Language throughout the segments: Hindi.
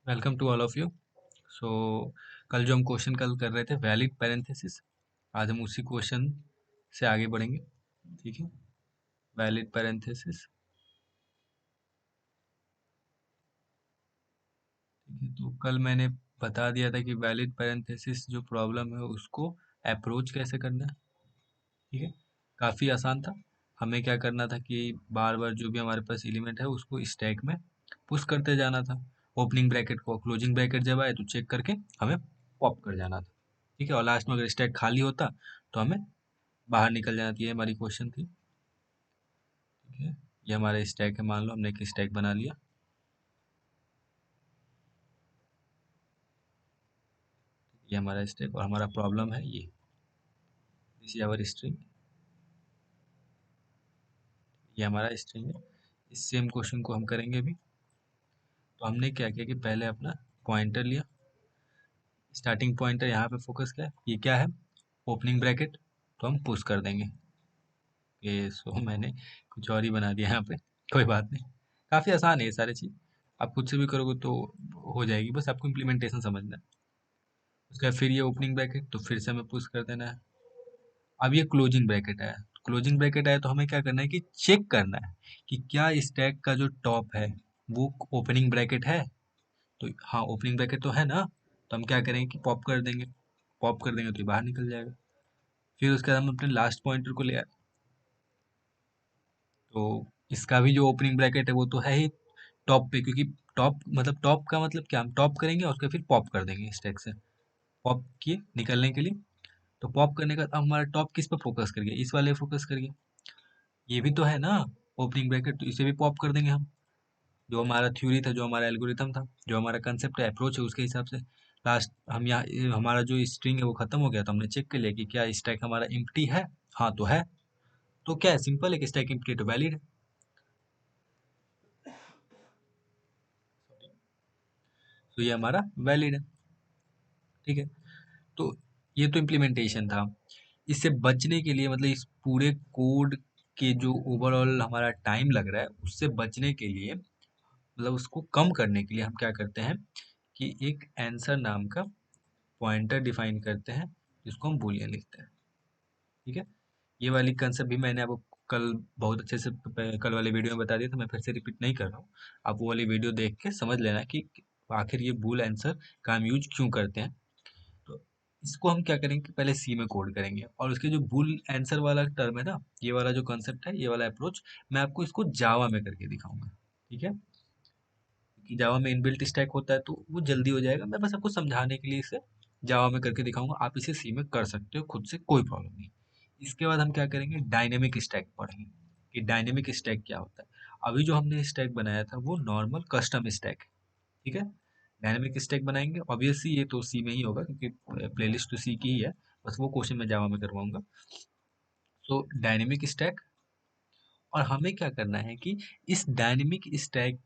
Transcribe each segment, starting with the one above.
Welcome to all of you. So कल जो हम क्वेश्चन कल कर रहे थे वैलिड पैरेंथेसिस, आज हम उसी क्वेश्चन से आगे बढ़ेंगे। ठीक है, वैलिड पैरेंथेसिस। ठीक है, तो कल मैंने बता दिया था कि वैलिड पैरेंथेसिस जो प्रॉब्लम है उसको अप्रोच कैसे करना है। ठीक है, काफ़ी आसान था। हमें क्या करना था कि बार बार जो भी हमारे पास एलिमेंट है उसको स्टैक में पुश करते जाना था। ओपनिंग ब्रैकेट को क्लोजिंग ब्रैकेट जब आए तो चेक करके हमें पॉप कर जाना था। ठीक है, और लास्ट में अगर स्टैक खाली होता तो हमें बाहर निकल जाना चाहिए। हमारी क्वेश्चन थी। ठीक है, ये हमारा स्टैक है, मान लो हमने एक स्टैक बना लिया। ये हमारा स्टैक और हमारा प्रॉब्लम है ये, दिस इज आवर स्ट्रिंग। ये हमारा स्ट्रिंग है। इस सेम क्वेश्चन को हम करेंगे अभी। तो हमने क्या किया कि पहले अपना पॉइंटर लिया, स्टार्टिंग पॉइंटर यहाँ पे फोकस किया। ये क्या है, ओपनिंग ब्रैकेट, तो हम पुश कर देंगे। ये सो मैंने कुछ और ही बना दिया यहाँ पे, कोई बात नहीं। काफ़ी आसान है ये सारी चीज़, आप खुद से भी करोगे तो हो जाएगी, बस आपको इम्प्लीमेंटेशन समझना है। उसके बाद फिर ये ओपनिंग ब्रैकेट, तो फिर से हमें पुश कर देना है। अब ये क्लोजिंग ब्रैकेट आया, क्लोजिंग ब्रैकेट आया तो हमें क्या करना है कि चेक करना है कि क्या स्टैक का जो टॉप है वो ओपनिंग ब्रैकेट है। तो हाँ, ओपनिंग ब्रैकेट तो है ना, तो हम क्या करेंगे कि पॉप कर देंगे। पॉप कर देंगे तो ये बाहर निकल जाएगा। फिर उसके बाद हम अपने लास्ट पॉइंटर को ले आए, तो इसका भी जो ओपनिंग ब्रैकेट है वो तो है ही टॉप पे, क्योंकि टॉप मतलब टॉप का मतलब क्या, हम टॉप करेंगे और उसके फिर पॉप कर देंगे स्टैक से। पॉप किए निकलने के लिए, तो पॉप करने का अब हमारा टॉप किस पे फोकस कर गया, इस वाले फोकस कर गया। ये भी तो है ना ओपनिंग ब्रैकेट, तो इसे भी पॉप कर देंगे हम। जो हमारा थ्योरी था, जो हमारा एल्गोरिथम था, जो हमारा कंसेप्ट है, अप्रोच है, उसके हिसाब से लास्ट हम यहाँ हमारा जो स्ट्रिंग है वो खत्म हो गया, तो हमने चेक कर लिया कि क्या स्टैक हमारा एम्प्टी है। हाँ तो है, तो क्या है, सिंपल है कि स्टैक एम्प्टी तो वैलिड है। तो ये हमारा वैलिड है। ठीक है, तो ये तो इम्प्लीमेंटेशन था। इससे बचने के लिए, मतलब इस पूरे कोड के जो ओवरऑल हमारा टाइम लग रहा है उससे बचने के लिए, मतलब उसको कम करने के लिए हम क्या करते हैं कि एक आंसर नाम का पॉइंटर डिफाइन करते हैं, जिसको हम बूलियन लिखते हैं। ठीक है, ये वाली कंसेप्ट भी मैंने आपको कल बहुत अच्छे से कल वाले वीडियो में बता दिया था, मैं फिर से रिपीट नहीं कर रहा हूँ। आप वो वाली वीडियो देख के समझ लेना कि आखिर ये बूल आंसर का हम यूज क्यों करते हैं। तो इसको हम क्या करेंगे कि पहले सी में कोड करेंगे, और उसके जो बूल आंसर वाला टर्म है ना, ये वाला जो कॉन्सेप्ट है, ये वाला अप्रोच, मैं आपको इसको जावा में करके दिखाऊंगा। ठीक है, कि जावा में इनबिल्ट स्टैक होता है तो वो जल्दी हो जाएगा। मैं बस आपको समझाने के लिए इसे जावा में करके दिखाऊंगा, आप इसे सी में कर सकते हो खुद से, कोई प्रॉब्लम नहीं। इसके बाद हम क्या करेंगे, डायनेमिक स्टैक पढ़ेंगे कि डायनेमिक स्टैक क्या होता है। अभी जो हमने स्टैक बनाया था वो नॉर्मल कस्टम स्टैक है। ठीक है, डायनेमिक स्टैक बनाएंगे, ऑब्वियसली ये तो सी में ही होगा क्योंकि प्लेलिस्ट तो सी की ही है। बस वो क्वेश्चन मैं जावा में करवाऊंगा। तो डायनेमिक स्टैक, और हमें क्या करना है कि इस डायनेमिक स्टैक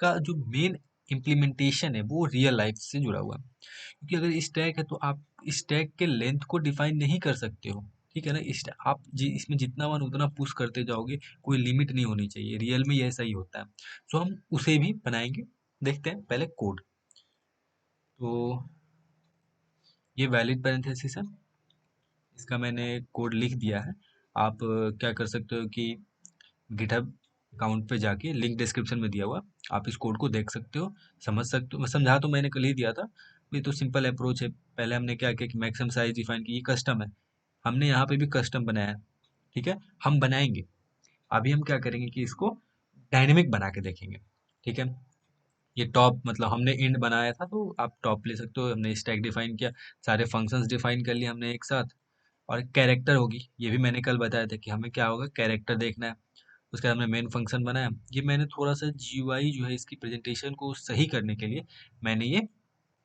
का जो मेन इम्प्लीमेंटेशन है वो रियल लाइफ से जुड़ा हुआ है। क्योंकि अगर स्टैक है तो आप स्टैक के लेंथ को डिफाइन नहीं कर सकते हो। ठीक है ना, आप इसमें जितना मन उतना पुश करते जाओगे, कोई लिमिट नहीं होनी चाहिए। रियल में ये ऐसा ही होता है। सो हम उसे भी बनाएंगे। देखते हैं पहले कोड। तो ये वैलिड पैरेंथेसिस है, इसका मैंने कोड लिख दिया है। आप क्या कर सकते हो कि गिटहब अकाउंट पे जाके, लिंक डिस्क्रिप्शन में दिया हुआ, आप इस कोड को देख सकते हो, समझ सकते हो। मैं समझा तो मैंने कल ही दिया था। ये तो सिंपल अप्रोच है। पहले हमने क्या किया कि मैक्सिमम साइज डिफाइन की, ये कस्टम है, हमने यहाँ पे भी कस्टम बनाया है। ठीक है, हम बनाएंगे। अभी हम क्या करेंगे कि इसको डायनेमिक बना के देखेंगे। ठीक है, ये टॉप मतलब हमने इंड बनाया था तो आप टॉप ले सकते हो। हमने स्टैक डिफाइन किया, सारे फंक्शंस डिफाइन कर लिए हमने एक साथ। और कैरेक्टर होगी, ये भी मैंने कल बताया था कि हमें क्या होगा, कैरेक्टर देखना है। उसके बाद हमने मेन फंक्शन बनाया। ये मैंने थोड़ा सा जीयूआई जो है इसकी प्रेजेंटेशन को सही करने के लिए मैंने ये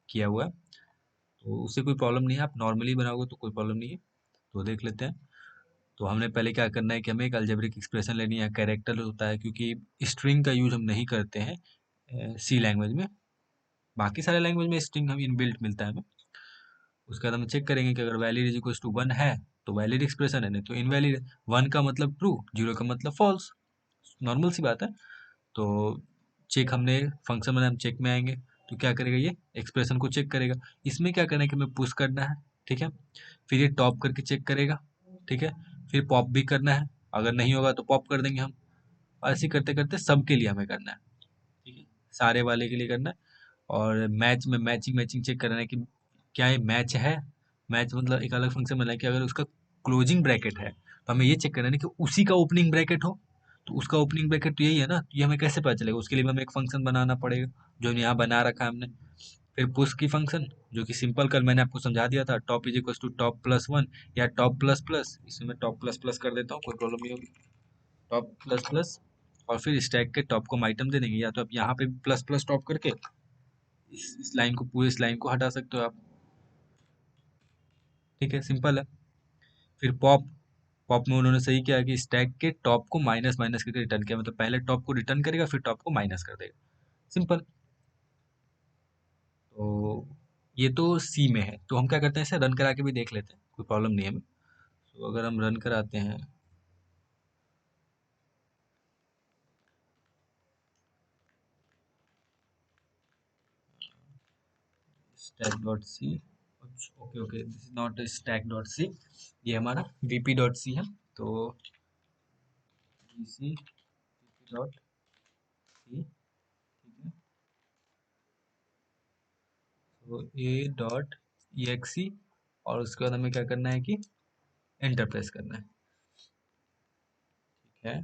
किया हुआ है। तो उससे कोई प्रॉब्लम नहीं है, आप नॉर्मली बनाओगे तो कोई प्रॉब्लम नहीं है। तो देख लेते हैं। तो हमने पहले क्या करना है कि हमें एक अलजेब्रिक एक्सप्रेशन लेनी है। कैरेक्टर होता है क्योंकि स्ट्रिंग का यूज हम नहीं करते हैं सी लैंग्वेज में। बाकी सारे लैंग्वेज में स्ट्रिंग हम इनबिल्ट मिलता है हमें। उसके बाद हम चेक करेंगे कि अगर valid is equal to one है तो वैलिड एक्सप्रेशन है, नहीं तो इनवैलिड है। वन का मतलब ट्रू, जीरो का मतलब फॉल्स, नॉर्मल सी बात है। तो चेक हमने फंक्शन बनाया, हम चेक में आएंगे। तो क्या करेगा, ये एक्सप्रेशन को चेक करेगा। इसमें क्या करना है कि हमें पुश करना है, ठीक है। फिर ये टॉप करके चेक करेगा, ठीक है। फिर पॉप भी करना है, अगर नहीं होगा तो पॉप कर देंगे हम। ऐसे करते करते सबके लिए हमें करना है, ठीक है, सारे वाले के लिए करना है। और मैच में मैचिंग मैचिंग चेक करना है कि क्या ये मैच है। मैच मतलब एक अलग फंक्शन बना है कि अगर उसका क्लोजिंग ब्रैकेट है तो हमें ये चेक करना है कि उसी का ओपनिंग ब्रैकेट हो। तो उसका ओपनिंग ब्रैकेट तो यही है ना, तो ये हमें कैसे पता चलेगा, उसके लिए भी हमें एक फंक्शन बनाना पड़ेगा जो यहाँ बना रखा है हमने। फिर पुश की फंक्शन, जो कि सिंपल कल मैंने आपको समझा दिया था, top is equal to top plus one या टॉप प्लस प्लस। इसमें मैं टॉप प्लस प्लस कर देता हूँ, कोई प्रॉब्लम नहीं होगी। टॉप प्लस प्लस, और फिर स्टैक के टॉप को हम आइटम दे देंगे, या तो आप यहाँ पे प्लस प्लस टॉप करके इस लाइन को, पूरे इस लाइन को हटा सकते हो आप, ठीक है, सिंपल है। फिर पॉप, पॉप में उन्होंने सही किया कि स्टैक के टॉप को माइनस माइनस करके रिटर्न किया, मतलब पहले टॉप को रिटर्न करेगा फिर टॉप को माइनस कर देगा, सिंपल। तो ये तो सी में है, तो हम क्या करते हैं, इसे रन करा के भी देख लेते हैं, कोई प्रॉब्लम नहीं है हमें। तो अगर हम रन कराते हैं stack dot C, okay okay, this is not stack dot C, ये हमारा vp डॉट सी है। तो vc डॉट सी, ठीक है। तो ए डॉट ई और उसके बाद हमें क्या करना है कि एंटर प्रेस करना है, ठीक है।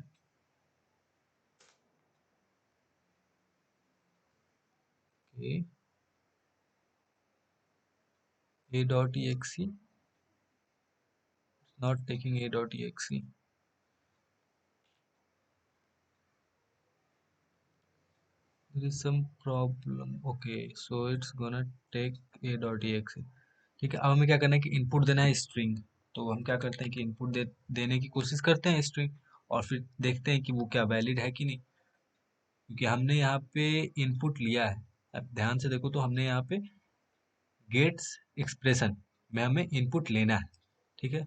ए dot E not taking a dot exe, there is some problem, okay, so it's gonna take a dot exe, ठीक है। अब हमें क्या करना है कि इनपुट देना है स्ट्रिंग। तो हम क्या करते हैं कि इनपुट देने की कोशिश करते हैं स्ट्रिंग, और फिर देखते हैं कि वो क्या वैलिड है कि नहीं, क्योंकि हमने यहाँ पे इनपुट लिया है। अब ध्यान से देखो, तो हमने यहाँ पे गेट्स एक्सप्रेशन में हमें इनपुट लेना है, ठीक है।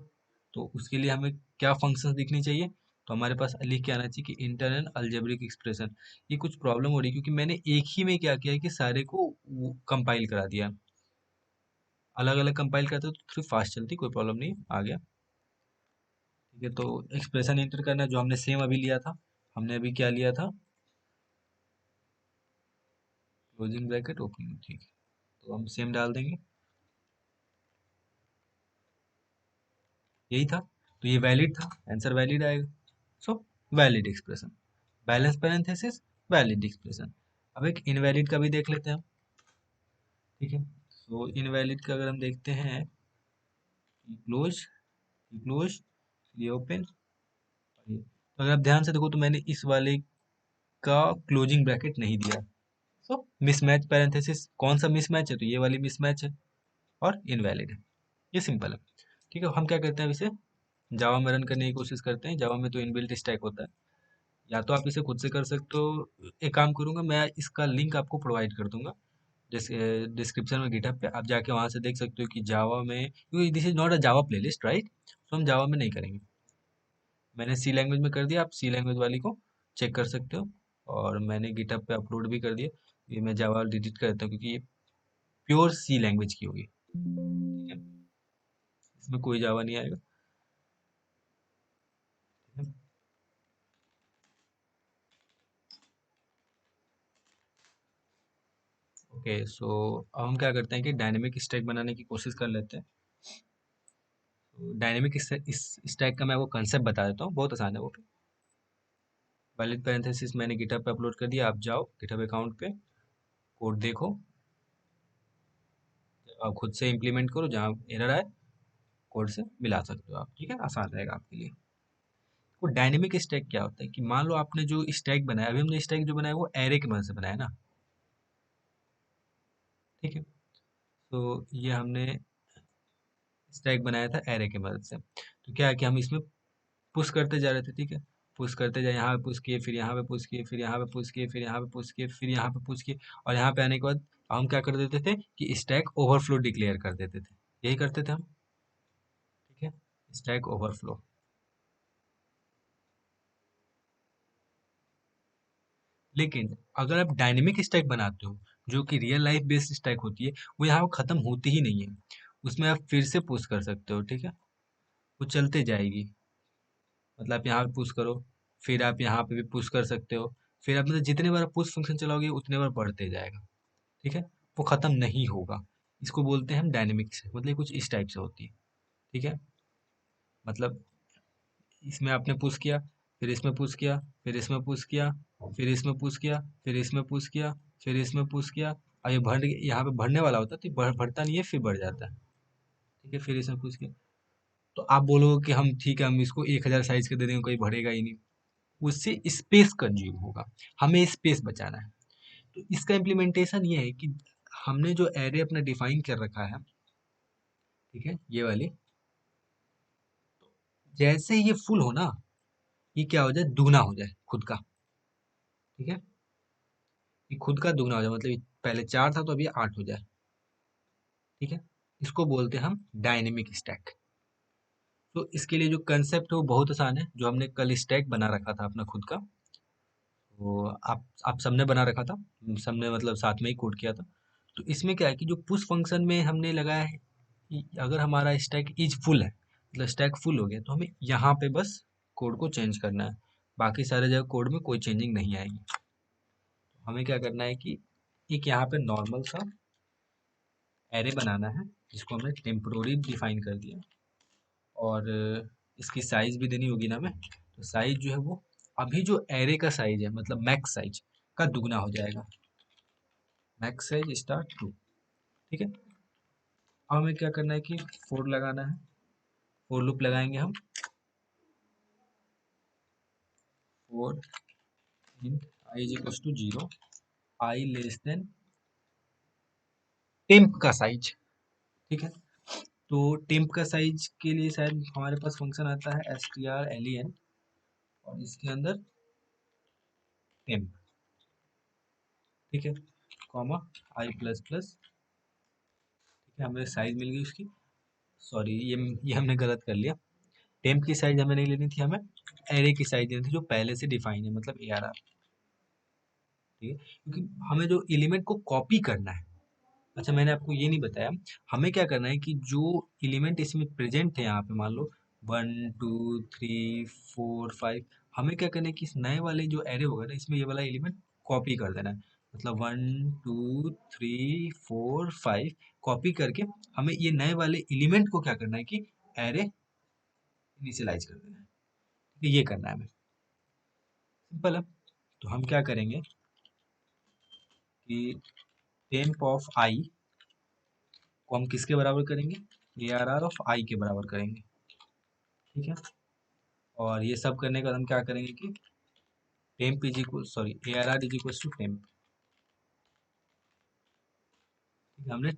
तो उसके लिए हमें क्या फंक्शंस दिखनी चाहिए, तो हमारे पास लिख के आना चाहिए कि इंटरनल अलजेब्रिक एक्सप्रेशन। ये कुछ प्रॉब्लम हो रही है क्योंकि मैंने एक ही में क्या किया है कि सारे को कंपाइल करा दिया, अलग अलग कंपाइल करते तो थोड़ी फास्ट चलती, कोई प्रॉब्लम नहीं, आ गया, ठीक है। तो एक्सप्रेशन इंटर करना है, जो हमने सेम अभी लिया था, हमने अभी क्या लिया था, क्लोजिंग ब्रैकेट ओपनिंग, ठीक है। तो हम सेम डाल देंगे, यही था। तो ये वैलिड था, आंसर वैलिड आएगा। So valid expression, balance parenthesis valid expression. अब एक इनवैलिड का भी देख लेते हैं हम, ठीक है। सो इनवैलिड का अगर हम देखते हैं, क्लोज, क्लोज, ये ओपन, तो अगर आप ध्यान से देखो तो मैंने इस वाले का क्लोजिंग ब्रैकेट नहीं दिया। सो मिसमैच पैरेंथेसिस, कौन सा मिसमैच है, तो ये वाली मिसमैच है और इनवैलिड है, ये सिंपल है, ठीक है। हम क्या करते हैं, अब इसे जावा में रन करने की कोशिश करते हैं। जावा में तो इनबिल्ट स्टैक होता है, या तो आप इसे खुद से कर सकते हो। एक काम करूंगा, मैं इसका लिंक आपको प्रोवाइड कर दूंगा डिस्क्रिप्शन में, गिटहब पे आप जाके वहां से देख सकते हो कि जावा में, क्योंकि this is not a Java playlist, right, तो हम जावा में नहीं करेंगे। मैंने सी लैंग्वेज में कर दिया, आप सी लैंग्वेज वाली को चेक कर सकते हो, और मैंने गिटहब पे अपलोड भी कर दिया। ये मैं जावा डिलीट कर देता हूँ क्योंकि ये प्योर सी लैंग्वेज की होगी, ठीक है, इसमें कोई जावा नहीं आएगा, ठीक है। ओके, सो अब हम क्या करते हैं कि डायनेमिक स्टैक बनाने की कोशिश कर लेते हैं। तो डायनेमिक इस स्टैक का मैं वो कंसेप्ट बता देता हूँ, बहुत आसान है वो। वैलिड पैरेंथेसिस मैंने गिटहब पे अपलोड कर दिया, आप जाओ गिटहब अकाउंट पे, कोड देखो, आप खुद से इम्प्लीमेंट करो, जहाँ एरर आए कोड से मिला सकते हो आप, ठीक है, आसान रहेगा आपके लिए। वो डायनेमिक स्टैक क्या होता है कि मान लो आपने जो स्टैक बनाया, अभी हमने स्टैक जो बनाया वो एरे की मदद से बनाया ना, ठीक है। तो ये हमने स्टैक बनाया था एरे की मदद से, तो क्या है कि हम इसमें पुश करते जा रहे थे, ठीक है, पुश करते जाए, यहाँ पे पुश किए, फिर यहाँ पे पुश किए, फिर यहाँ पे पुश किए, फिर यहाँ पे पुश किए, फिर यहाँ पे पुश किए, और यहाँ पे आने के बाद हम क्या कर देते थे कि स्टैक ओवरफ्लो डिक्लेयर कर देते थे, यही करते थे हम, ठीक है, स्टैक ओवरफ्लो। लेकिन अगर आप डायनेमिक स्टैक बनाते हो, जो कि रियल लाइफ बेस्ड स्टैक होती है, वो यहाँ खत्म होती ही नहीं है। उसमें आप फिर से पुश कर सकते हो, ठीक है, वो चलते जाएगी। मतलब आप यहाँ पे पुश करो, फिर आप यहाँ पे भी पुश कर सकते हो, फिर आप मतलब जितने बार पुश फंक्शन चलाओगे उतने बार बढ़ते जाएगा, ठीक है, वो खत्म नहीं होगा। इसको बोलते हैं हम डायनेमिक स्टैक, मतलब ये कुछ इस टाइप से होती है, ठीक है। मतलब इसमें आपने पुश किया, फिर इसमें पुश किया, फिर इसमें पुश किया, फिर इसमें पुश किया, फिर इसमें पुश किया, फिर इसमें पुश किया, और ये भर यहाँ पे भरने वाला होता है, तो ये भरता नहीं है, फिर बढ़ जाता है, ठीक है, फिर इसमें पुश किया। तो आप बोलोगे कि हम ठीक है, हम इसको 1000 साइज के दे देंगे, कोई भरेगा ही नहीं। उससे स्पेस कंज्यूम होगा, हमें स्पेस बचाना है। तो इसका इम्प्लीमेंटेशन ये है कि हमने जो एरे अपना डिफाइन कर रखा है, ठीक है, ये वाली, जैसे ये फुल हो ना, ये क्या हो जाए, दुगना हो जाए खुद का, ठीक है, ये खुद का दुगना हो जाए, मतलब ये पहले 4 था तो अभी 8 हो जाए, ठीक है। इसको बोलते हैं हम डायनेमिक स्टैक। तो इसके लिए जो कंसेप्ट है वो बहुत आसान है, जो हमने कल स्टैक बना रखा था अपना खुद का, वो आप सबने बना रखा था, सबने मतलब साथ में ही कोड किया था। तो इसमें क्या है कि जो पुश फंक्शन में हमने लगाया है कि अगर हमारा स्टैक इज फुल है, मतलब स्टैक फुल हो गया, तो हमें यहाँ पे बस कोड को चेंज करना है, बाकी सारे जगह कोड में कोई चेंजिंग नहीं आएगी। तो हमें क्या करना है कि एक यहाँ पे नॉर्मल सा एरे बनाना है, जिसको हमने टेम्पोररी डिफाइन कर दिया, और इसकी साइज भी देनी होगी ना हमें। तो साइज जो है वो अभी जो एरे का साइज है, मतलब मैक्स साइज का दुगना हो जाएगा, मैक्स साइज स्टार 2, ठीक है। अब हमें क्या करना है कि फोर लगाना है, फोर लूप लगाएंगे हम, for int I is equal to 0, I less than temp का साइज, ठीक है। तो टेम्प का साइज के लिए शायद हमारे पास फंक्शन आता है strlen, और इसके अंदर टेम्प, ठीक है, कॉमा आई प्लस प्लस, ठीक है, हमें साइज मिल गई उसकी। सॉरी, ये हमने गलत कर लिया, टेम्प की साइज हमें नहीं लेनी थी, हमें एरे की साइज लेनी थी जो पहले से डिफाइन है, मतलब ARR, ठीक है, क्योंकि हमें जो एलिमेंट को कॉपी करना है। अच्छा, मैंने आपको ये नहीं बताया, हमें क्या करना है कि जो एलिमेंट इसमें प्रेजेंट है, यहाँ पे मान लो 1 2 3 4 5, हमें क्या करना है कि इस नए वाले जो एरे होगा ना, इसमें ये वाला एलिमेंट कॉपी कर देना है, मतलब 1 2 3 4 5 कॉपी करके हमें ये नए वाले एलिमेंट को क्या करना है कि एरे इनिशियलाइज कर देना है, तो ये करना है हमें, सिंपल है। तो हम क्या करेंगे कि टेम्प ऑफ आई को हम किसके बराबर करेंगे, ARR ऑफ आई के बराबर करेंगे, ठीक है। और ये सब करने के बाद हम क्या करेंगे कि temp is equal, sorry, ARR is equal to temp, ठीक है, हमने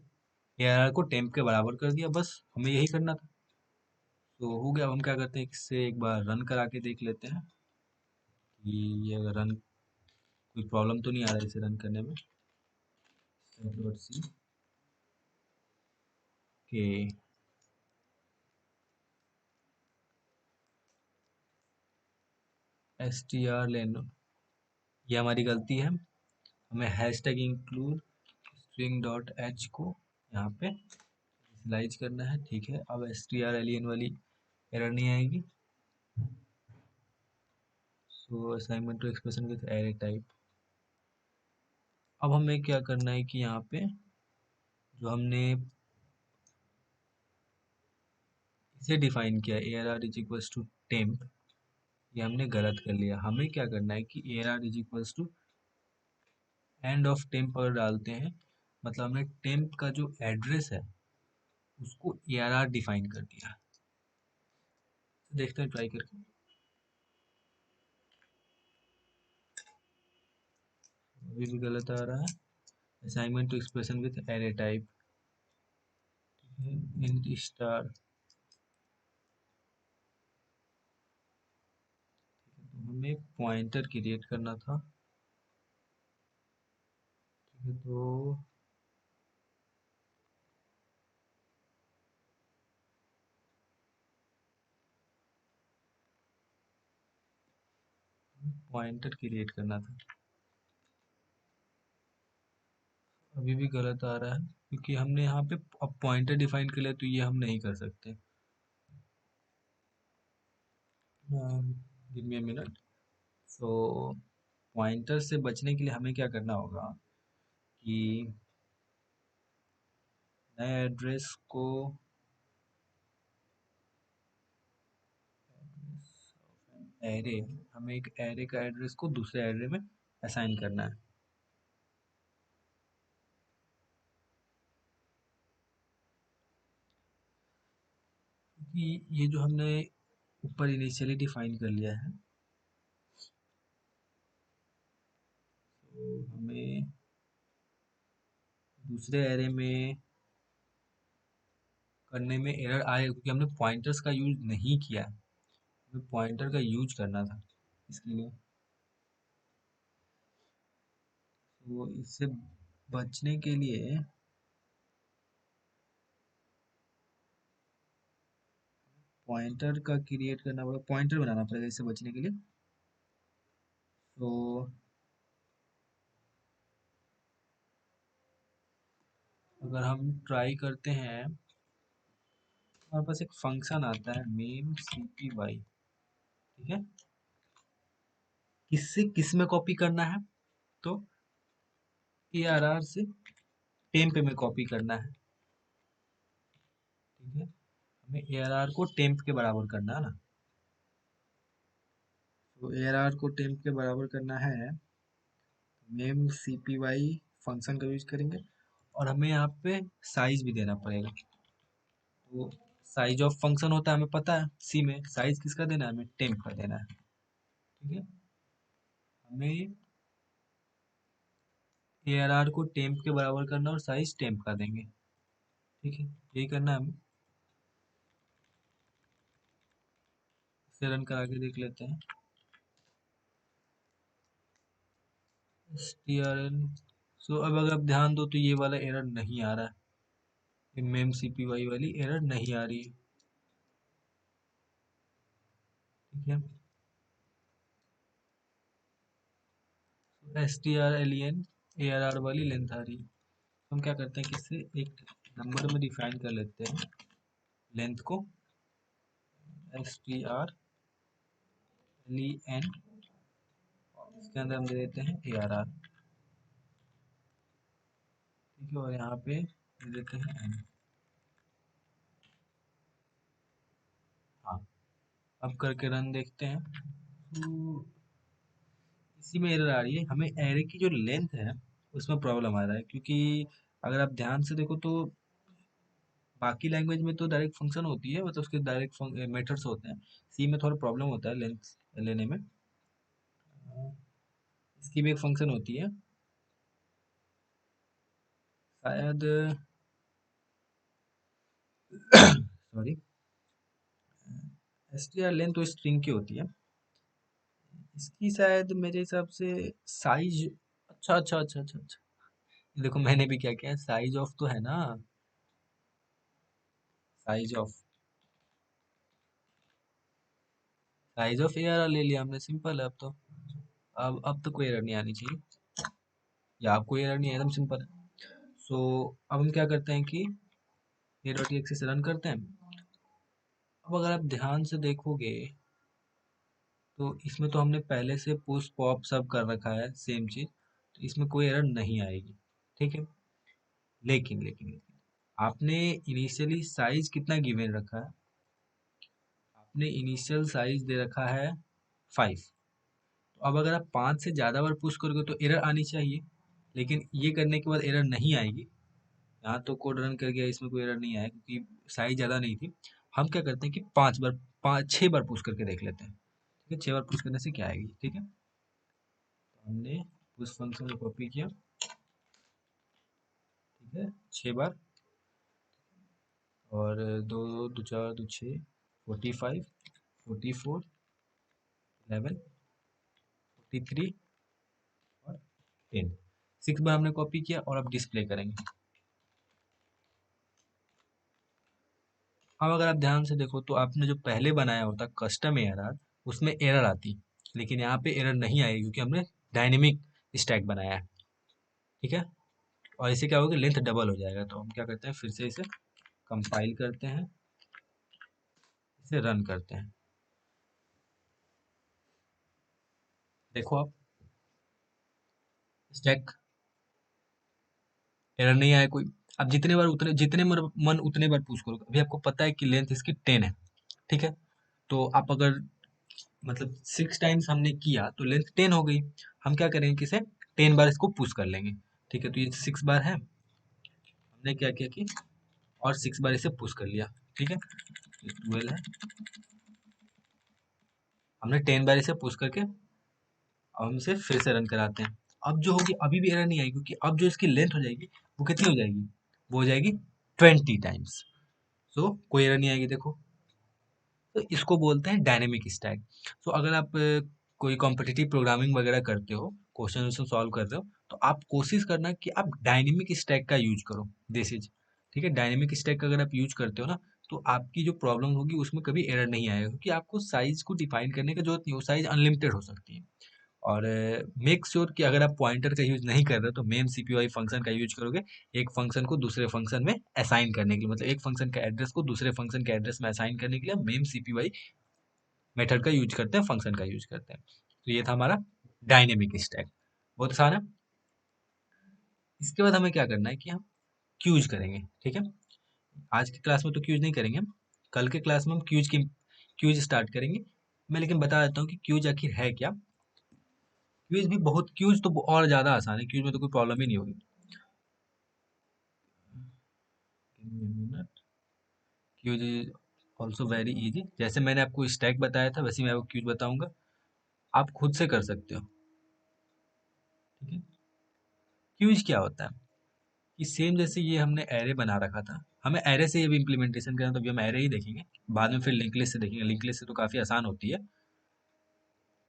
ARR को टेम्प के बराबर कर दिया, बस हमें यही करना था। तो हो गया। अब हम क्या करते हैं, इससे एक बार रन करा के देख लेते हैं कि ये अगर रन, कोई प्रॉब्लम तो नहीं आ रहा है इसे रन करने में। सी के strlen, ये हमारी गलती है, हमें hash tag include string dot H को यहाँ पे इनिशियलाइज करना है, ठीक है। अब strlen वाली एरर नहीं आएगी। So assignment to expression with array type. अब हमें क्या करना है कि यहाँ पे जो हमने इसे डिफाइन किया ARR is equals to temp, ये हमने गलत कर लिया। हमें क्या करना है कि ARR is equals to end of temp अगर डालते हैं, मतलब हमने टेम्प का जो एड्रेस है उसको ARR डिफाइन कर दिया। देखते हैं ट्राई करके, अभी भी गलत आ रहा है। Assignment to expression with array type, int star, हमें पॉइंटर क्रिएट करना था, ठीक है। तो पॉइंटर क्रिएट करना था, अभी भी गलत आ रहा है क्योंकि हमने यहाँ पे अब पॉइंटर डिफाइन कर लिया, तो ये हम नहीं कर सकते। Give me a minute. So pointer से बचने के लिए हमें क्या करना होगा कि नए एड्रेस को एरे, हमें एक एरे का एड्रेस को दूसरे एरे में असाइन करना है। क्योंकि ये जो हमने ऊपर इनिशियली डिफाइन कर लिया है, तो हमें दूसरे एरे में करने में एरर आएगा क्योंकि हमने पॉइंटर्स का यूज नहीं किया है। हमें पॉइंटर का यूज करना था इसके लिए। तो इससे बचने के लिए पॉइंटर का क्रिएट करना पड़ेगा, पॉइंटर बनाना पड़ेगा इससे बचने के लिए। तो अगर हम ट्राई करते हैं, हमारे पास एक फंक्शन आता है मेम cpy, ठीक है। किससे किस में कॉपी करना है, तो arr से टेम्प में कॉपी करना है, ठीक है। हमें arr को टेम्प के बराबर करना है ना, तो arr को टेम्प के बराबर करना है, मेम cpy फंक्शन का यूज करेंगे। और हमें यहाँ पे साइज भी देना पड़ेगा। तो साइज ऑफ फंक्शन होता है, हमें पता है सी में साइज किसका देना है, हमें टेम्प का देना है, ठीक है। हमें arr को टेम्प के बराबर करना और साइज टेम्प का देंगे, ठीक है। यही करना है हमें। इसे रन करा के देख लेते हैं। strn, सो अब अगर आप ध्यान दो तो ये वाला एरर नहीं आ रहा है, ये मेम cpy वाली एरर नहीं आ रही है, ठीक है। strlen arr वाली लेंथ आ रही है। हम क्या करते हैं कि इसे एक नंबर में डिफाइन कर लेते हैं लेंथ को, strlen, इसके अंदर हम दे देते हैं arr, ठीक है। और यहाँ पे दे देते हैं n। हाँ, अब करके रन देखते हैं, तो इसी में एरर आ रही है। हमें एरे की जो लेंथ है उसमें प्रॉब्लम आ रहा है, क्योंकि अगर आप ध्यान से देखो तो बाकी लैंग्वेज में तो डायरेक्ट फंक्शन होती है, मतलब उसके डायरेक्ट मेथड्स होते हैं। सी में थोड़ा प्रॉब्लम होता है लेंथ लेने में। इसकी भी एक फंक्शन होती है शायद, सॉरी, str लेंथ तो स्ट्रिंग की होती है, इसकी शायद मेरे हिसाब से साइज, अच्छा अच्छा अच्छा अच्छा अच्छा, ये देखो मैंने भी क्या किया है, साइज ऑफ तो है ना, size of, size of AR ले लिया हमने, सिंपल है अब तो। अब तो कोई एरर नहीं आनी चाहिए, या आपको एरर नहीं है, एकदम सिंपल है। सो अब हम क्या करते हैं कि ये डॉट एक्स से रन करते हैं। अब अगर आप ध्यान से देखोगे तो इसमें तो हमने पहले से पुश पॉप सब कर रखा है सेम चीज, तो इसमें कोई एरर नहीं आएगी, ठीक है। लेकिन आपने इनिशियली साइज कितना गिवन रखा है, आपने इनिशियल साइज दे रखा है 5। तो अब अगर आप 5 से ज़्यादा बार पुश करोगे तो एरर आनी चाहिए, लेकिन ये करने के बाद एरर नहीं आएगी। यहाँ तो कोड रन कर गया, इसमें कोई एरर नहीं आया क्योंकि साइज ज़्यादा नहीं थी। हम क्या करते हैं कि 5 बार, 6 बार पुश करके देख लेते हैं, ठीक है। 6 बार पुश करने से क्या आएगी, ठीक है। तो हमने पुश फंक्शन को कॉपी किया, ठीक है, 6 बार, और दो दो चार दो छः, 45, 44, 11, 43 और 10, 6 बार हमने कॉपी किया और अब डिस्प्ले करेंगे। अब अगर आप ध्यान से देखो तो आपने जो पहले बनाया होता कस्टम एआरआर, उसमें एरर आती, लेकिन यहाँ पे एरर नहीं आएगी क्योंकि हमने डायनेमिक स्टैक बनाया है, ठीक है। और इससे क्या होगा, लेंथ डबल हो जाएगा। तो हम क्या करते हैं, फिर से इसे कंपाइल करते हैं, इसे रन करते हैं। देखो आप, स्टैक एरर नहीं आया कोई। अब जितने बार उतने जितने मन उतने बार पुश करो। अभी आपको पता है कि लेंथ इसकी 10 है, ठीक है। तो आप अगर मतलब 6 टाइम्स हमने किया तो लेंथ 10 हो गई। हम क्या करेंगे कि इसे 10 बार इसको पुश कर लेंगे, ठीक है। तो ये 6 बार है, हमने क्या किया कि और 6 बार इसे पुश कर लिया, ठीक है। 12 है, हमने 10 बार इसे पुश करके अब हम इसे फिर से रन कराते हैं। अब जो होगी, अभी भी एरर नहीं आएगी, क्योंकि अब जो इसकी लेंथ हो जाएगी वो कितनी हो जाएगी, वो हो जाएगी 20 टाइम्स। सो कोई एरर नहीं आएगी, देखो। तो इसको बोलते हैं डायनेमिक स्टैक। तो अगर आप कोई कॉम्पिटिटिव प्रोग्रामिंग वगैरह करते हो, क्वेश्चन वोश्चन सॉल्व कर रहे हो, तो आप कोशिश करना कि आप डायनेमिक स्टैक का यूज करो, दिस इज, ठीक है। डायनेमिक स्टैक का अगर आप यूज करते हो ना, तो आपकी जो प्रॉब्लम होगी उसमें कभी एरर नहीं आएगा, क्योंकि आपको साइज को डिफाइन करने की जरूरत नहीं, वो साइज अनलिमिटेड हो सकती है। और मेक श्योर कि अगर आप पॉइंटर का यूज नहीं कर रहे हो तो मेन सीपीयू फंक्शन का यूज करोगे, एक फंक्शन को दूसरे फंक्शन में असाइन करने के लिए, मतलब एक फंक्शन का एड्रेस को दूसरे फंक्शन के एड्रेस में असाइन करने के लिए मेन सीपीयू मेथड का यूज करते हैं, फंक्शन का यूज करते हैं। तो ये था हमारा डायनेमिक स्टैक, बहुत आसान है। इसके बाद हमें क्या करना है कि हम क्यूज करेंगे, ठीक है। आज की क्लास में तो क्यूज नहीं करेंगे हम, कल के क्लास में हम क्यूज स्टार्ट करेंगे। मैं लेकिन बता देता हूँ कि क्यूज आखिर है क्या। क्यूज तो और ज्यादा आसान है, क्यूज में तो कोई प्रॉब्लम ही नहीं होगी। Queues is also very easy. जैसे मैंने आपको स्टैक बताया था, वैसे मैं आपको क्यूज बताऊंगा, आप खुद से कर सकते हो, ठीक है। क्यूज क्या होता है कि सेम जैसे ये हमने एरे बना रखा था, हमें एरे से ये भी इम्प्लीमेंटेशन करना, तो अभी हम एरे ही देखेंगे, बाद में फिर लिंक लिस्ट से देखेंगे। लिंक लिस्ट से तो काफ़ी आसान होती है,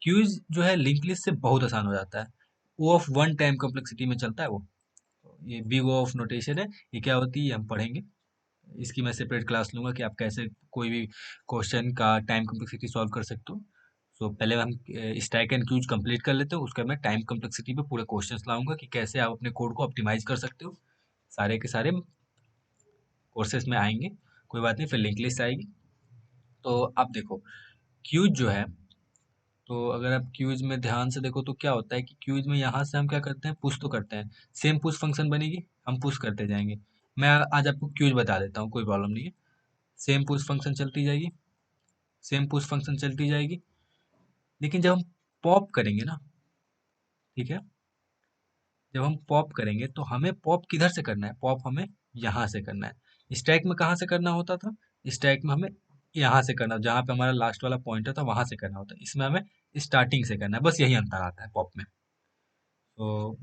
क्यूज जो है लिंक लिस्ट से बहुत आसान हो जाता है। ओ ऑफ वन टाइम कॉम्प्लेक्सिटी में चलता है वो, ये बिग ओ ऑफ नोटेशन है। ये क्या होती है ये हम पढ़ेंगे, इसकी मैं सेपरेट क्लास लूंगा कि आप कैसे कोई भी क्वेश्चन का टाइम कॉम्प्लेक्सिटी सॉल्व कर सकते हो। सो पहले हम स्टैक एंड क्यूज कंप्लीट कर लेते हैं, उसके बाद मैं टाइम कॉम्प्लेक्सिटी पे पूरे क्वेश्चंस लाऊंगा कि कैसे आप अपने कोड को ऑप्टिमाइज कर सकते हो। सारे के सारे कोर्सेज में आएंगे, कोई बात नहीं, फिर लिंक लिस्ट आएगी। तो आप देखो, क्यूज जो है, तो अगर आप क्यूज में ध्यान से देखो तो क्या होता है कि क्यूज में यहाँ से हम क्या करते हैं, पुश तो करते हैं, सेम पुश फंक्शन बनेगी, हम पुश करते जाएंगे। मैं आज आपको क्यूज बता देता हूँ, कोई प्रॉब्लम नहीं है। सेम पुश फंक्शन चलती जाएगी, सेम पुश फंक्शन चलती जाएगी, लेकिन जब हम पॉप करेंगे ना, ठीक है, जब हम पॉप करेंगे तो हमें पॉप किधर से करना है, पॉप हमें यहाँ से करना है। स्टैक में कहाँ से करना होता था, स्टैक में हमें यहाँ से करना, जहाँ पे हमारा लास्ट वाला पॉइंटर था वहां से करना होता है। इसमें हमें स्टार्टिंग से करना है, बस यही अंतर आता है पॉप में। तो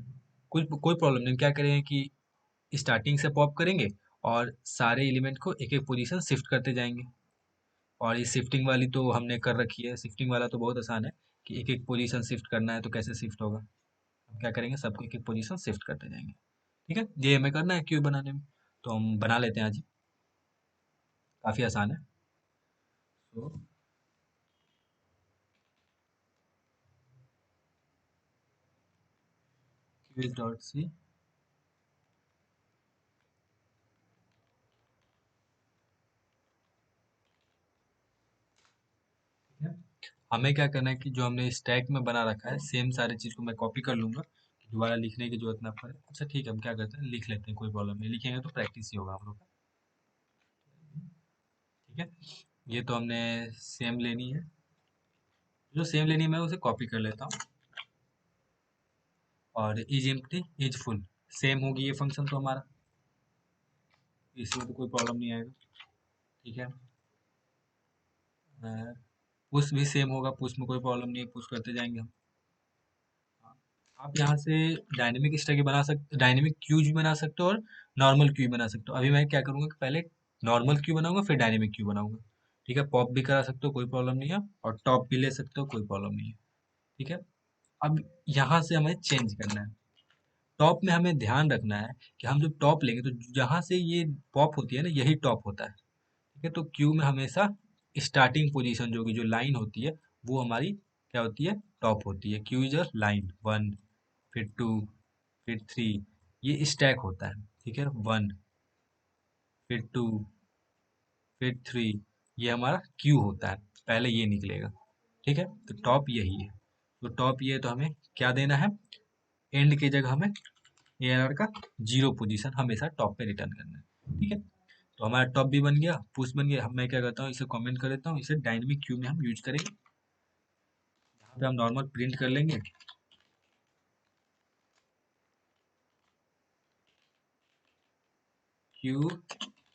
कुछ कोई प्रॉब्लम नहीं, क्या करेंगे कि स्टार्टिंग से पॉप करेंगे और सारे एलिमेंट को एक एक पोजीशन शिफ्ट करते जाएंगे। और ये शिफ्टिंग वाली तो हमने कर रखी है, शिफ्टिंग वाला तो बहुत आसान है कि एक एक पोजीशन शिफ्ट करना है तो कैसे शिफ्ट होगा। हम क्या करेंगे, सबको एक एक पोजीशन शिफ्ट करते जाएंगे, ठीक है। ये हमें करना है क्यूब बनाने में, तो हम बना लेते हैं आज ही, काफ़ी आसान है। तो क्यूज डॉट सी, ठीक है। हमें क्या करना है कि जो हमने स्टैक में बना रखा है, सेम सारी चीज़ को मैं कॉपी कर लूंगा, दोबारा लिखने की जरूरत ना पड़े। अच्छा ठीक है, हम क्या करते हैं, लिख लेते हैं, कोई प्रॉब्लम नहीं, लिखेंगे तो प्रैक्टिस ही होगा हम लोग का, ठीक है। ये तो हमने सेम लेनी है, जो सेम लेनी है मैं उसे कॉपी कर लेता हूँ। और is empty is full same होगी ये फंक्शन तो हमारा, इसमें तो कोई प्रॉब्लम नहीं आएगा, ठीक है। पुश भी सेम होगा, पुश में कोई प्रॉब्लम नहीं है, पुश करते जाएंगे हम। आप यहाँ से डायनेमिक स्टैक बना सकते, डायनेमिक क्यूज भी बना सकते हो और नॉर्मल क्यू बना सकते हो। अभी मैं क्या करूँगा कि पहले नॉर्मल क्यू बनाऊंगा, फिर डायनेमिक क्यू बनाऊंगा, ठीक है। पॉप भी करा सकते हो, कोई प्रॉब्लम नहीं है, और टॉप भी ले सकते हो, कोई प्रॉब्लम नहीं है, ठीक है। अब यहाँ से हमें चेंज करना है, टॉप में हमें ध्यान रखना है कि हम जब टॉप लेंगे तो जहाँ से ये पॉप होती है ना, यही टॉप होता है, ठीक है। तो क्यू में हमेशा स्टार्टिंग पोजीशन जो की जो लाइन होती है वो हमारी क्या होती है, टॉप होती है। Q is a line, one, फिर टू, फिर थ्री, ये स्टैक होता है, ठीक है, 1, फिर 2, फिर 3, ये हमारा क्यू होता है, पहले ये निकलेगा, ठीक है। तो टॉप यही है, तो टॉप ये है, तो हमें क्या देना है, एंड की जगह हमें एआरआर का 0 पोजीशन हमेशा टॉप पे रिटर्न करना है, ठीक है। तो हमारा टॉप भी बन गया, पुश बन गया। मैं क्या करता हूँ, इसे कमेंट कर देता हूँ, इसे डायनेमिक क्यू में हम यूज करेंगे। यहाँ पे हम नॉर्मल प्रिंट कर लेंगे, क्यू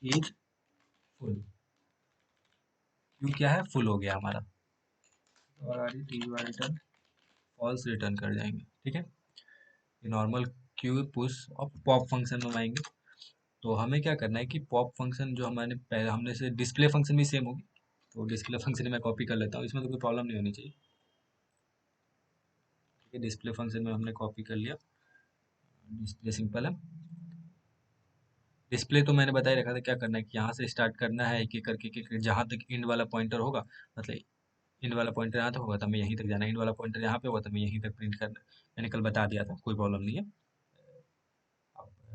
इज फुल, क्यू क्या है, फुल हो गया हमारा, और रिटर्न फॉल्स रिटर्न कर जाएंगे, ठीक है। ये नॉर्मल क्यू पुश और पॉप फंक्शन में आएंगे। तो हमें क्या करना है कि पॉप फंक्शन जो हमारे पहले हमने से डिस्प्ले फंक्शन भी सेम होगी, तो डिस्प्ले फंक्शन मैं कॉपी कर लेता हूँ, इसमें तो कोई प्रॉब्लम नहीं होनी चाहिए, ठीक है। डिस्प्ले फंक्शन में हमने कॉपी कर लिया, डिस्प्ले सिंपल है। डिस्प्ले तो मैंने बता ही रखा था, क्या करना है कि यहाँ से स्टार्ट करना है, एक एक करके, एक एक जहाँ तक इंड वाला पॉइंटर होगा, मतलब इंड वाला पॉइंटर यहाँ तक होगा तो हमें यहीं तक जाना है, इंड वाला पॉइंटर यहाँ पे होगा तो हमें यहीं तक प्रिंट करना है। मैंने कल बता दिया था, कोई प्रॉब्लम नहीं है।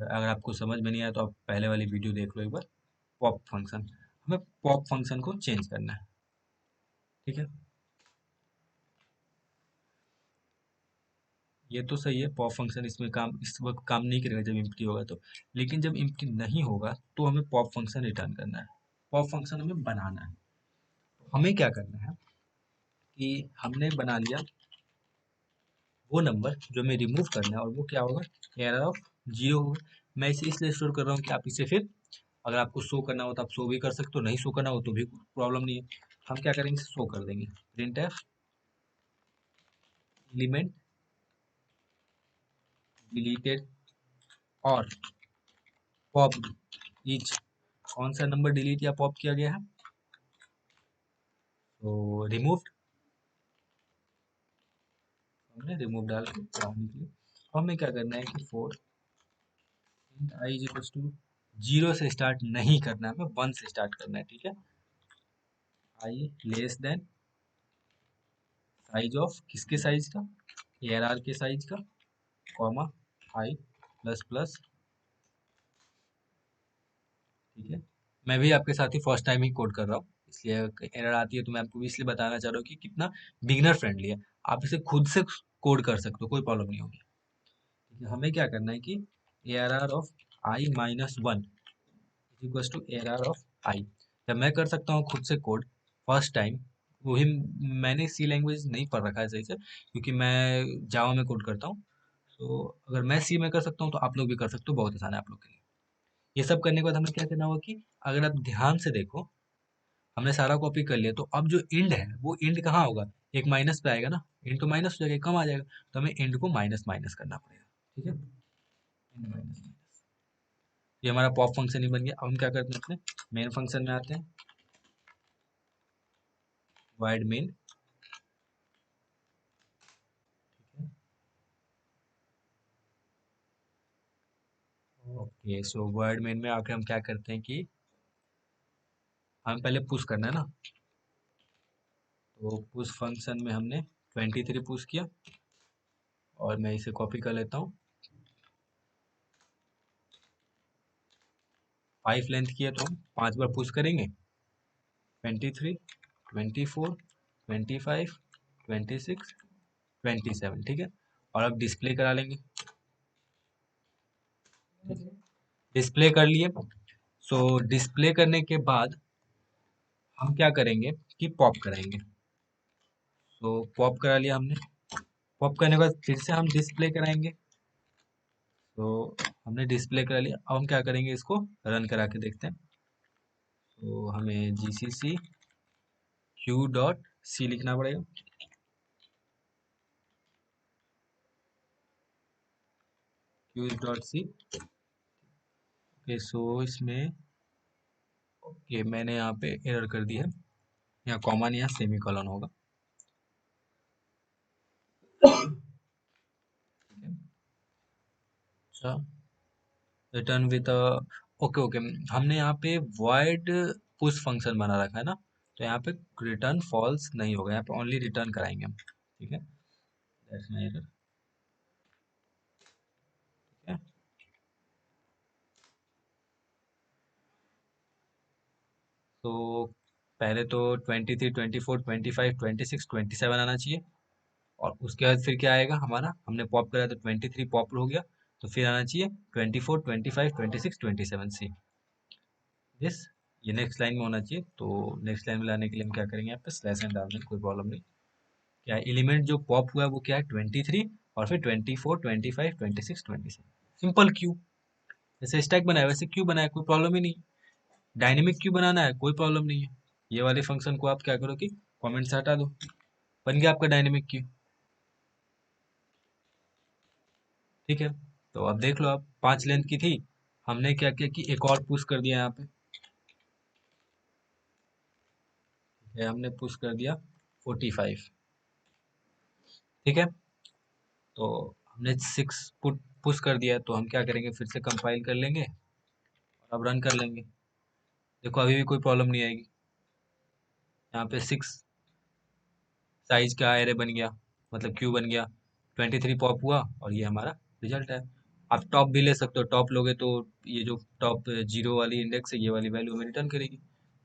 अगर आपको समझ में नहीं आया तो आप पहले वाली वीडियो देख लो एक बार। पॉप फंक्शन, हमें पॉप फंक्शन को चेंज करना है, ठीक है। ये तो सही है, पॉप फंक्शन इसमें काम इस वक्त काम नहीं करेगा जब इम्प्टी होगा तो, लेकिन जब इम्प्टी नहीं होगा तो हमें पॉप फंक्शन रिटर्न करना है, पॉप फंक्शन हमें बनाना है। हमें क्या करना है कि हमने बना लिया वो नंबर जो हमें रिमूव करना है, और वो क्या होगा, एरर ऑफ 0 होगा। मैं इसे इसलिए स्टोर कर रहा हूँ कि आप इसे फिर अगर आपको शो करना हो तो आप शो भी कर सकते हो, नहीं शो करना हो तो भी प्रॉब्लम नहीं है। हम क्या करेंगे, शो कर देंगे, प्रिंट एफ एलिमेंट डिलीटेड और पॉप इच, कौन सा नंबर डिलीट या पॉप किया गया है, तो रिमूव्ड, हमने रिमूव डाल के बाहर निकले। अब हमें क्या करना है कि for I is equal to 0 से स्टार्ट नहीं करना है, हमें 1 से स्टार्ट करना है, ठीक है। आई लेस देन साइज ऑफ, किसके साइज का, एआरआर के साइज का, कॉमा आई प्लस प्लस, ठीक है। मैं भी आपके साथ ही फर्स्ट टाइम ही कोड कर रहा हूँ, इसलिए एरर आती है तो मैं आपको भी इसलिए बताना चाह रहा हूँ कि कितना बिगनर फ्रेंडली है। आप इसे खुद से कोड कर सकते हो, कोई प्रॉब्लम नहीं होगी, ठीक है। हमें क्या करना है कि A R R of I minus one equal to A R R of I. जब मैं कर सकता हूँ खुद से कोड फर्स्ट टाइम, वही मैंने सी लैंग्वेज नहीं पढ़ रखा है सही से, क्योंकि मैं जावा में कोड करता हूँ। तो अगर मैं सी में कर सकता हूँ तो आप लोग भी कर सकते हो, बहुत आसान है आप लोग के लिए। ये सब करने के बाद हमें क्या करना होगा कि अगर आप ध्यान से देखो, हमने सारा कॉपी कर लिया, तो अब जो इंड है वो इंड कहाँ होगा, एक माइनस पे आएगा ना, इंड तो माइनस हो जाएगा, कम आ जाएगा, तो हमें इंड को माइनस माइनस करना पड़ेगा, ठीक है। इंड माइनस माइनस, ये हमारा पॉप फंक्शन ही बन गया। अब हम क्या करते हैं, अपने मेन फंक्शन में आते हैं, wide main, okay. So word main में आकर हम क्या करते हैं कि हमें पहले पुश करना है ना, तो पुश फंक्शन में हमने 23 पुश किया, और मैं इसे कॉपी कर लेता हूँ, 5 लेंथ की है तो हम 5 बार पुश करेंगे, 23, 24, 25, 26, 27, ठीक है। और अब डिस्प्ले करा लेंगे, डिस्प्ले कर लिए। सो डिस्प्ले करने के बाद हम क्या करेंगे कि पॉप कराएंगे। तो पॉप करा लिया हमने, पॉप करने के बाद फिर से हम डिस्प्ले कराएंगे। तो हमने डिस्प्ले करा लिया, अब हम क्या करेंगे, इसको रन करा के देखते हैं। तो हमें जी सी सी क्यू डॉट सी लिखना पड़ेगा, क्यू डॉट सी। ओके, सो इसमें ओके मैंने यहाँ पे एरर कर दी है, यहाँ कॉमा नहीं, यहाँ सेमी कॉलन होगा, ठीक है। अच्छा, रिटर्न विद ओके ओके, हमने यहाँ पे void पुश फंक्शन बना रखा है ना, तो यहाँ पे रिटर्न फॉल्स नहीं होगा, यहाँ पे ओनली रिटर्न कराएंगे हम, ठीक है। दैट्स माय एरर, ठीक है। पहले तो 23, 24, 25, 26, 27 आना चाहिए। और उसके बाद फिर क्या आएगा हमारा, हमने पॉप करा तो 23 पॉप हो गया, तो फिर आना चाहिए 24, 25, 26, 27 सी दिस। ये नेक्स्ट लाइन में होना चाहिए। तो नेक्स्ट लाइन में लाने के लिए हम क्या करेंगे, यहाँ पे स्लैश एंड डाल देंगे, कोई प्रॉब्लम नहीं। क्या एलिमेंट जो पॉप हुआ है वो क्या है, 23, और फिर 24, 25, 26, 27। सिंपल क्यू, जैसे स्टैक बनाया वैसे क्यू बनाया, कोई प्रॉब्लम ही नहीं। डायनेमिक क्यू बनाना है, कोई प्रॉब्लम नहीं है। ये वाले फंक्शन को आप क्या करो कि कमेंट से हटा दो, बन गया आपका डायनेमिक क्यू। ठीक है, तो अब देख लो, आप 5 लेंथ की थी, हमने क्या किया कि एक और पुश कर दिया यहाँ पे। ये हमने पुश कर दिया 45। ठीक है, तो हमने 6 पुश कर दिया, तो हम क्या करेंगे, फिर से कंपाइल कर लेंगे और अब रन कर लेंगे। देखो अभी भी कोई प्रॉब्लम नहीं आएगी। यहाँ पे 6 साइज का एरे बन गया, मतलब क्यू बन गया, 23 पॉप हुआ, और ये हमारा रिजल्ट है। आप टॉप भी ले सकते हो, टॉप लोगे तो ये जो टॉप 0 वाली इंडेक्स है, ये वाली वैल्यू हमें रिटर्न करेगी।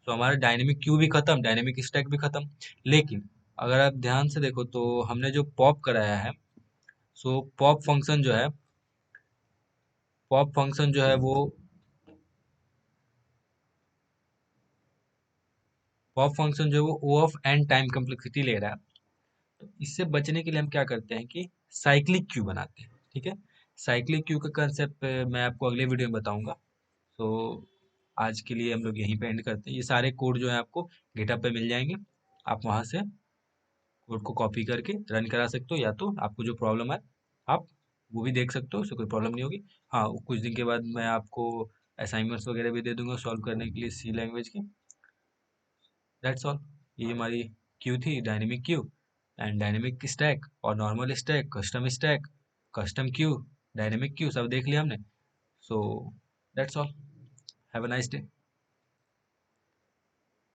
तो हमारा डायनेमिक क्यू भी खत्म, डायनेमिक स्टैक भी खत्म। लेकिन अगर आप ध्यान से देखो तो हमने जो पॉप कराया है, सो पॉप फंक्शन जो है वो पॉप फंक्शन जो है वो ओ ऑफ एन टाइम कम्प्लेक्सिटी ले रहा है। तो इससे बचने के लिए हम क्या करते हैं कि साइक्लिक क्यू बनाते हैं। ठीक है, साइक्लिक क्यू का कंसेप्ट मैं आपको अगले वीडियो में बताऊंगा। तो आज के लिए हम लोग यहीं पे एंड करते हैं। ये सारे कोड जो है आपको गिटहब पे मिल जाएंगे, आप वहां से कोड को कॉपी करके रन करा सकते हो, या तो आपको जो प्रॉब्लम है आप वो भी देख सकते हो, उससे कोई प्रॉब्लम नहीं होगी। हाँ, कुछ दिन के बाद मैं आपको असाइनमेंट्स वगैरह भी दे दूंगा सॉल्व करने के लिए सी लैंग्वेज के। That's all. ये हमारी क्यू थी, dynamic queue and dynamic stack और normal stack, custom queue, dynamic queue, सब देख लिया हमने। So that's all. Have a nice day.